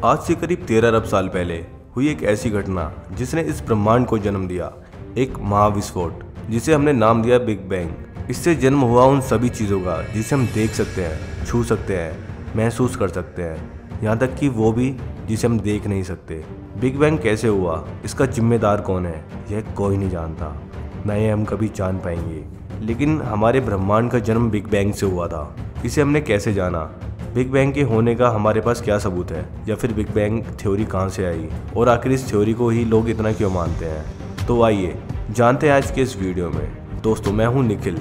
आज से करीब 13 अरब साल पहले हुई एक ऐसी घटना जिसने इस ब्रह्मांड को जन्म दिया, एक महाविस्फोट जिसे हमने नाम दिया बिग बैंग। इससे जन्म हुआ उन सभी चीज़ों का जिसे हम देख सकते हैं, छू सकते हैं, महसूस कर सकते हैं, यहाँ तक कि वो भी जिसे हम देख नहीं सकते। बिग बैंग कैसे हुआ, इसका जिम्मेदार कौन है, यह कोई नहीं जानता, न ये हम कभी जान पाएंगे। लेकिन हमारे ब्रह्मांड का जन्म बिग बैंग से हुआ था। इसे हमने कैसे जाना, बिग बैंग के होने का हमारे पास क्या सबूत है, या फिर बिग बैंग थ्योरी कहाँ से आई और आखिर इस थ्योरी को ही लोग इतना क्यों मानते हैं। तो आइए जानते हैं आज के इस वीडियो में। दोस्तों, मैं हूँ निखिल।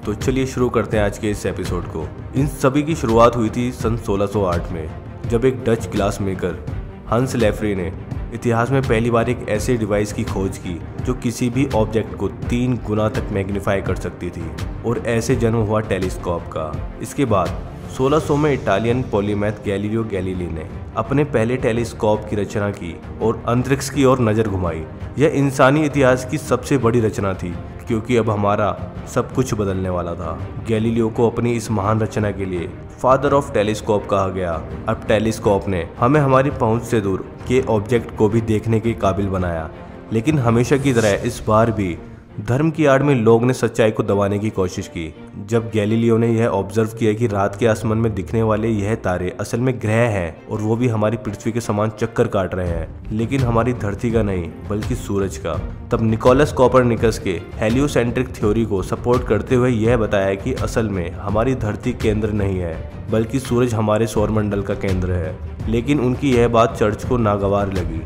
तो चलिए शुरू करते हैं आज के इस एपिसोड को। इन सभी की शुरुआत हुई थी सन 1608 में, जब एक डच ग्लास मेकर हंस लेफ्रे ने इतिहास में पहली बार एक ऐसे डिवाइस की खोज की जो किसी भी ऑब्जेक्ट को 3 गुना तक मैग्नीफाई कर सकती थी, और ऐसे जन्म हुआ टेलीस्कोप का। इसके बाद 1600 में इटालियन पॉलीमैथ गैलीलियो गैलीली ने अपने पहले टेलीस्कोप की रचना की और अंतरिक्ष की ओर नज़र घुमाई। यह इंसानी इतिहास की सबसे बड़ी रचना थी, क्योंकि अब हमारा सब कुछ बदलने वाला था। गैलीलियो को अपनी इस महान रचना के लिए फादर ऑफ टेलीस्कोप कहा गया। अब टेलीस्कोप ने हमें हमारी पहुंच से दूर के ऑब्जेक्ट को भी देखने के काबिल बनाया, लेकिन हमेशा की तरह इस बार भी धर्म की आड़ में लोग ने सच्चाई को दबाने की कोशिश की। जब गैलीलियो ने यह ऑब्जर्व किया कि रात के आसमान में दिखने वाले यह तारे असल में ग्रह हैं, और वो भी हमारी पृथ्वी के समान चक्कर काट रहे हैं, लेकिन हमारी धरती का नहीं बल्कि सूरज का, तब निकोलस कोपरनिकस के हेलियोसेंट्रिक थ्योरी को सपोर्ट करते हुए यह बताया कि असल में हमारी धरती केंद्र नहीं है, बल्कि सूरज हमारे सौरमंडल का केंद्र है। लेकिन उनकी यह बात चर्च को नागवार लगी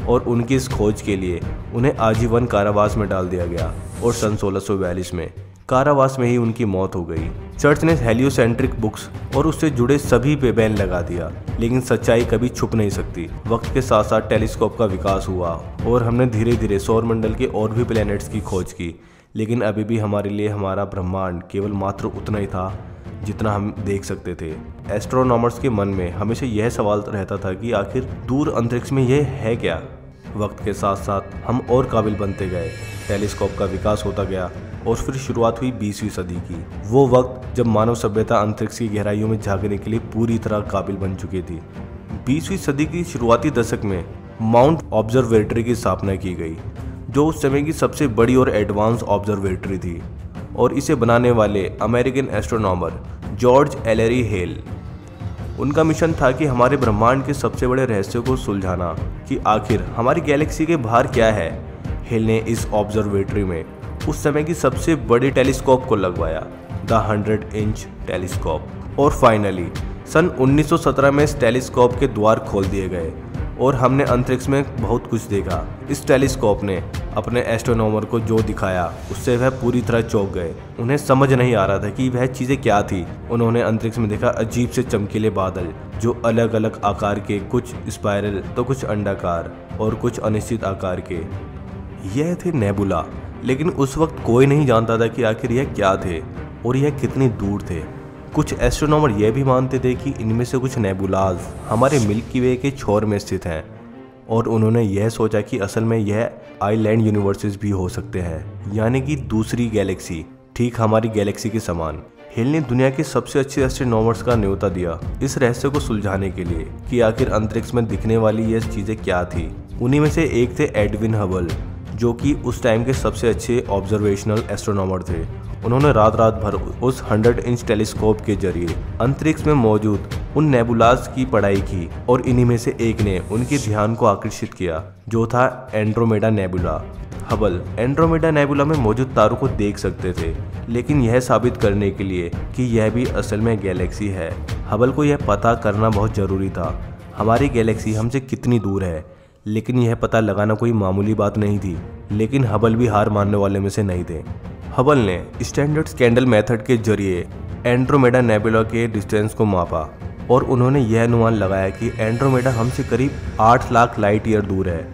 और उनकी इस खोज के लिए उन्हें आजीवन कारावास में डाल दिया गया, और सन 1642 में कारावास में ही उनकी मौत हो गई। चर्च ने हेलियोसेंट्रिक बुक्स और उससे जुड़े सभी पे बैन लगा दिया, लेकिन सच्चाई कभी छुप नहीं सकती। वक्त के साथ साथ टेलीस्कोप का विकास हुआ और हमने धीरे धीरे सौरमंडल के और भी प्लैनेट्स की खोज की, लेकिन अभी भी हमारे लिए हमारा ब्रह्मांड केवल मात्र उतना ही था जितना हम देख सकते थे। एस्ट्रोनॉमर्स के मन में हमेशा यह सवाल रहता था कि आखिर दूर अंतरिक्ष में यह है क्या। वक्त के साथ साथ हम और काबिल बनते गए, टेलीस्कोप का विकास होता गया, और फिर शुरुआत हुई 20वीं सदी की। वो वक्त जब मानव सभ्यता अंतरिक्ष की गहराइयों में झांकने के लिए पूरी तरह काबिल बन चुकी थी। 20वीं सदी की शुरुआती दशक में माउंट ऑब्जर्वेटरी की स्थापना की गई, जो उस समय की सबसे बड़ी और एडवांस ऑब्जर्वेटरी थी, और इसे बनाने वाले अमेरिकन एस्ट्रोनॉमर जॉर्ज एलेरी हेल। उनका मिशन था कि हमारे ब्रह्मांड के सबसे बड़े रहस्य को सुलझाना, कि आखिर हमारी गैलेक्सी के बाहर क्या है। हेल ने इस ऑब्जर्वेटरी में उस समय की सबसे बड़ी टेलीस्कोप को लगवाया, द 100 इंच टेलीस्कोप, और फाइनली सन 1917 में इस टेलीस्कोप के द्वार खोल दिए गए और हमने अंतरिक्ष में बहुत कुछ देखा। इस टेलीस्कोप ने अपने एस्ट्रोनॉमर को जो दिखाया उससे वह पूरी तरह चौंक गए। उन्हें समझ नहीं आ रहा था कि वह चीज़ें क्या थी। उन्होंने अंतरिक्ष में देखा अजीब से चमकीले बादल, जो अलग अलग आकार के, कुछ स्पाइरल तो कुछ अंडाकार और कुछ अनिश्चित आकार के। यह थे नेबुला, लेकिन उस वक्त कोई नहीं जानता था कि आखिर यह क्या थे और यह कितनी दूर थे। कुछ एस्ट्रोनॉमर यह भी मानते थे कि इनमें से कुछ नेबुलाज हमारे मिल्की वे के छोर में स्थित हैं, और उन्होंने यह सोचा कि असल में यह आइलैंड यूनिवर्सेस भी हो सकते हैं, यानी कि दूसरी गैलेक्सी, ठीक हमारी गैलेक्सी के समान। हिल ने दुनिया के सबसे अच्छे एस्ट्रोनॉमर्स का न्योता दिया इस रहस्य को सुलझाने के लिए, कि आखिर अंतरिक्ष में दिखने वाली ये चीज़ें क्या थी। उन्हीं में से एक थे एडविन हबल, जो कि उस टाइम के सबसे अच्छे ऑब्जर्वेशनल एस्ट्रोनॉमर थे। उन्होंने रात भर उस 100 इंच टेलीस्कोप के जरिए अंतरिक्ष में मौजूद उन नेबुलाज की पढ़ाई की, और इन्हीं में से एक ने उनके ध्यान को आकर्षित किया, जो था Andromeda nebula. Hubble Andromeda nebula में मौजूद तारों को देख सकते थे, लेकिन यह साबित करने के लिए कि यह भी असल में गैलेक्सी है, हबल को यह पता करना बहुत ज़रूरी था हमारी गैलेक्सी हमसे कितनी दूर है। लेकिन यह पता लगाना कोई मामूली बात नहीं थी। लेकिन हबल भी हार मानने वाले में से नहीं थे। हबल ने स्टैंडर्ड कैंडल मेथड के जरिए एंड्रोमेडा नेबुला के डिस्टेंस को मापा, और उन्होंने यह अनुमान लगाया कि एंड्रोमेडा हमसे करीब 8 लाख लाइट ईयर दूर है,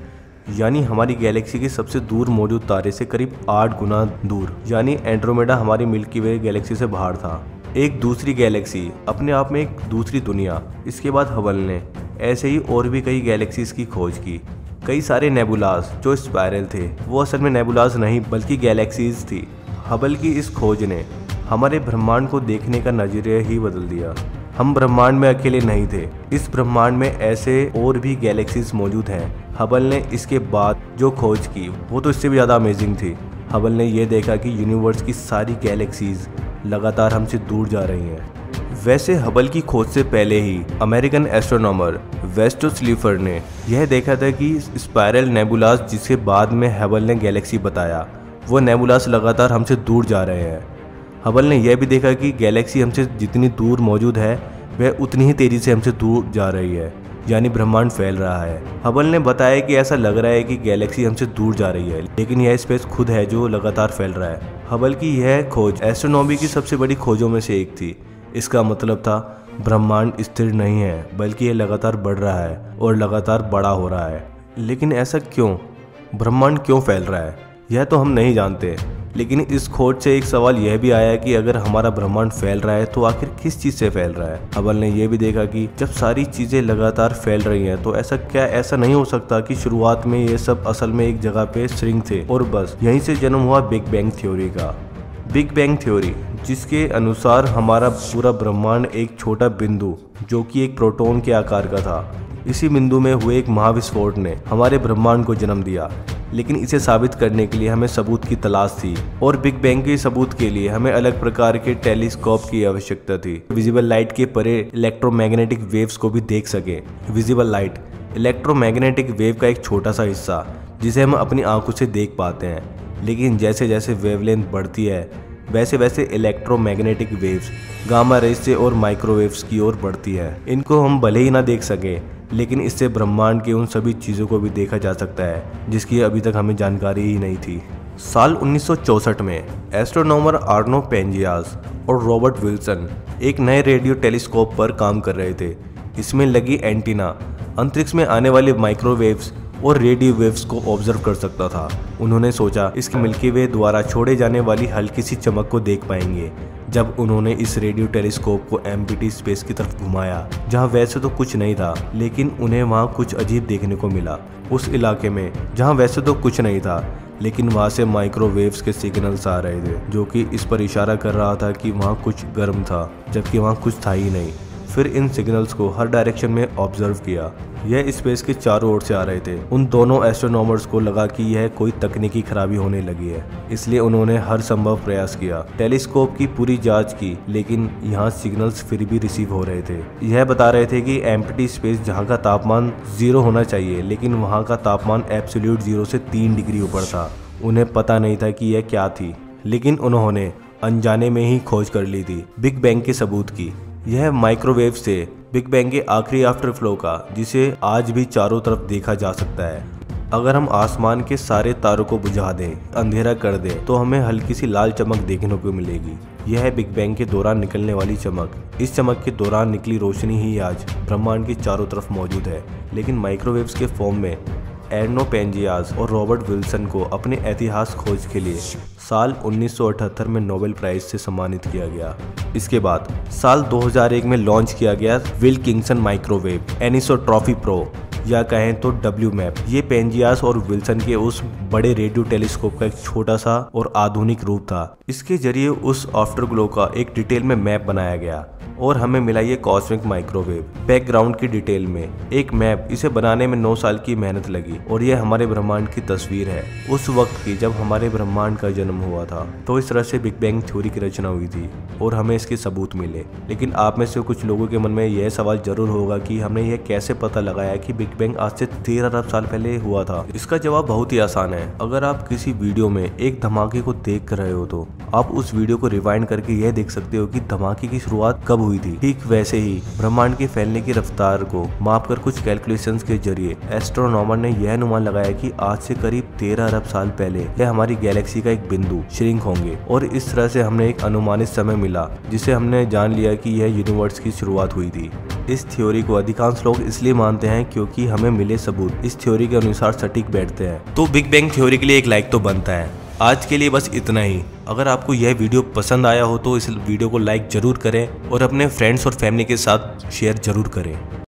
यानी हमारी गैलेक्सी के सबसे दूर मौजूद तारे से करीब 8 गुना दूर। यानी एंड्रोमेडा हमारी मिल्की वे गैलेक्सी से बाहर था, एक दूसरी गैलेक्सी, अपने आप में एक दूसरी दुनिया। इसके बाद हबल ने ऐसे ही और भी कई गैलेक्सीज की खोज की। कई सारे नेबुलाज जो स्पाइरल थे वो असल में नेबुलाज नहीं बल्कि गैलेक्सीज थी। हबल की इस खोज ने हमारे ब्रह्मांड को देखने का नजरिया ही बदल दिया। हम ब्रह्मांड में अकेले नहीं थे। इस ब्रह्मांड में ऐसे और भी गैलेक्सीज मौजूद हैं। हबल ने इसके बाद जो खोज की वो तो इससे भी ज़्यादा अमेजिंग थी। हबल ने यह देखा कि यूनिवर्स की सारी गैलेक्सीज लगातार हमसे दूर जा रही हैं। वैसे हबल की खोज से पहले ही अमेरिकन एस्ट्रोनॉमर वेस्टो स्लीफर ने यह देखा था कि स्पाइरल नेबुलास, जिसे बाद में हबल ने गैलेक्सी बताया, वो नेबुलास लगातार हमसे दूर जा रहे हैं। हबल ने यह भी देखा कि गैलेक्सी हमसे जितनी दूर मौजूद है वह उतनी ही तेज़ी से हमसे दूर जा रही है, यानी ब्रह्मांड फैल रहा है। हबल ने बताया कि ऐसा लग रहा है कि गैलेक्सी हमसे दूर जा रही है, लेकिन यह स्पेस खुद है जो लगातार फैल रहा है। हबल की यह खोज एस्ट्रोनॉमी की सबसे बड़ी खोजों में से एक थी। इसका मतलब था ब्रह्मांड स्थिर नहीं है, बल्कि यह लगातार बढ़ रहा है और लगातार बड़ा हो रहा है। लेकिन ऐसा क्यों? ब्रह्मांड क्यों फैल रहा है, यह तो हम नहीं जानते। लेकिन इस खोज से एक सवाल यह भी आया कि अगर हमारा ब्रह्मांड फैल रहा है तो आखिर किस चीज़ से फैल रहा है। हबल ने यह भी देखा कि जब सारी चीज़ें लगातार फैल रही हैं तो ऐसा नहीं हो सकता कि शुरुआत में ये सब असल में एक जगह पे श्रिंक थे और बस यहीं से जन्म हुआ बिग बैंग थ्योरी का। बिग बैंग थ्योरी, जिसके अनुसार हमारा पूरा ब्रह्मांड एक छोटा बिंदु जो कि एक प्रोटॉन के आकार का था, इसी बिंदु में हुए एक महाविस्फोट ने हमारे ब्रह्मांड को जन्म दिया। लेकिन इसे साबित करने के लिए हमें सबूत की तलाश थी और बिग बैंग के सबूत के लिए हमें अलग प्रकार के टेलीस्कोप की आवश्यकता थी, विजिबल लाइट के परे इलेक्ट्रोमैग्नेटिक वेव्स को भी देख सके। विजिबल लाइट इलेक्ट्रोमैग्नेटिक वेव का एक छोटा सा हिस्सा जिसे हम अपनी आंखों से देख पाते हैं, लेकिन जैसे जैसे वेवलेंथ बढ़ती है वैसे वैसे इलेक्ट्रोमैग्नेटिक वेव्स गामा रेज से और माइक्रोवेव्स की ओर बढ़ती है। इनको हम भले ही ना देख सकें, लेकिन इससे ब्रह्मांड के उन सभी चीज़ों को भी देखा जा सकता है जिसकी अभी तक हमें जानकारी ही नहीं थी। साल 1964 में एस्ट्रोनॉमर आर्नो पेंजियास और रॉबर्ट विल्सन एक नए रेडियो टेलीस्कोप पर काम कर रहे थे। इसमें लगी एंटीना अंतरिक्ष में आने वाले माइक्रोवेव्स और रेडियो वेव्स को ऑब्जर्व कर सकता था। उन्होंने सोचा इसके मिल्की वे द्वारा छोड़े जाने वाली हल्की सी चमक को देख पाएंगे। जब उन्होंने इस रेडियो टेलीस्कोप को एम्प्टी स्पेस की तरफ घुमाया, जहां वैसे तो कुछ नहीं था, लेकिन उन्हें वहां कुछ अजीब देखने को मिला। उस इलाके में जहां वैसे तो कुछ नहीं था, लेकिन वहां से माइक्रोवेव्स के सिग्नल्स आ रहे थे, जो कि इस पर इशारा कर रहा था कि वहां कुछ गर्म था, जबकि वहां कुछ था ही नहीं। फिर इन सिग्नल्स को हर डायरेक्शन में ऑब्जर्व किया। यह स्पेस के चारों ओर से आ रहे थे। उन दोनों एस्ट्रोनॉमर्स को लगा कि यह कोई तकनीकी खराबी होने लगी है, इसलिए उन्होंने हर संभव प्रयास किया। टेलीस्कोप की पूरी जांच की, लेकिन यहाँ सिग्नल्स फिर भी रिसीव हो रहे थे। यह बता रहे थे कि एम्प्टी स्पेस जहाँ का तापमान 0 होना चाहिए, लेकिन वहाँ का तापमान एब्सोल्यूट 0 से 3 डिग्री ऊपर था। उन्हें पता नहीं था कि यह क्या थी, लेकिन उन्होंने अनजाने में ही खोज कर ली थी बिग बैंग के सबूत की। यह माइक्रोवेव से बिग बैंग के आखिरी आफ्टर फ्लो का, जिसे आज भी चारों तरफ देखा जा सकता है। अगर हम आसमान के सारे तारों को बुझा दें, अंधेरा कर दें, तो हमें हल्की सी लाल चमक देखने को मिलेगी। यह है बिग बैंग के दौरान निकलने वाली चमक। इस चमक के दौरान निकली रोशनी ही आज ब्रह्मांड की चारों तरफ मौजूद है, लेकिन माइक्रोवेव्स के फॉर्म में। आर्नो पेंजियास और रॉबर्ट विल्सन को अपने इतिहास खोज के लिए साल 1978 में नोबेल प्राइज से सम्मानित किया गया। इसके बाद साल 2001 में लॉन्च किया गया विल्किंसन माइक्रोवेव एनिसोट्रॉपी प्रो, या कहें तो WMAP। ये पेंजियास और विल्सन के उस बड़े रेडियो टेलीस्कोप का एक छोटा सा और आधुनिक रूप था। इसके जरिए उस आफ्टरग्लो का एक डिटेल में मैप बनाया गया और हमें मिला ये कॉस्मिक माइक्रोवेव बैकग्राउंड की डिटेल में एक मैप। इसे बनाने में 9 साल की मेहनत लगी और ये हमारे ब्रह्मांड की तस्वीर है उस वक्त की जब हमारे ब्रह्मांड का जन्म हुआ था। तो इस तरह से बिग बैंग थ्योरी की रचना हुई थी और हमें इसके सबूत मिले। लेकिन आप में से कुछ लोगों के मन में यह सवाल जरूर होगा कि हमने यह कैसे पता लगाया कि बिग बैंग आज से 13 अरब साल पहले हुआ था। इसका जवाब बहुत ही आसान है। अगर आप किसी वीडियो में एक धमाके को देख कर रहे हो तो आप उस वीडियो को रिवाइंड करके यह देख सकते हो कि धमाके की शुरुआत कब हुई थी। ठीक वैसे ही ब्रह्मांड के फैलने की रफ्तार को मापकर कुछ कैलकुलेशंस के जरिए एस्ट्रोनॉमर ने यह अनुमान लगाया कि आज से करीब 13 अरब साल पहले यह हमारी गैलेक्सी का एक बिंदु श्रिंक होंगे और इस तरह से हमने एक अनुमानित समय मिला जिसे हमने जान लिया कि यह यूनिवर्स की शुरुआत हुई थी। इस थ्योरी को अधिकांश लोग इसलिए मानते हैं क्योंकि हमें मिले सबूत इस थ्योरी के अनुसार सटीक बैठते हैं। तो बिग बैंग थ्योरी के लिए एक लाइक तो बनता है। आज के लिए बस इतना ही। अगर आपको यह वीडियो पसंद आया हो तो इस वीडियो को लाइक जरूर करें और अपने फ्रेंड्स और फैमिली के साथ शेयर जरूर करें।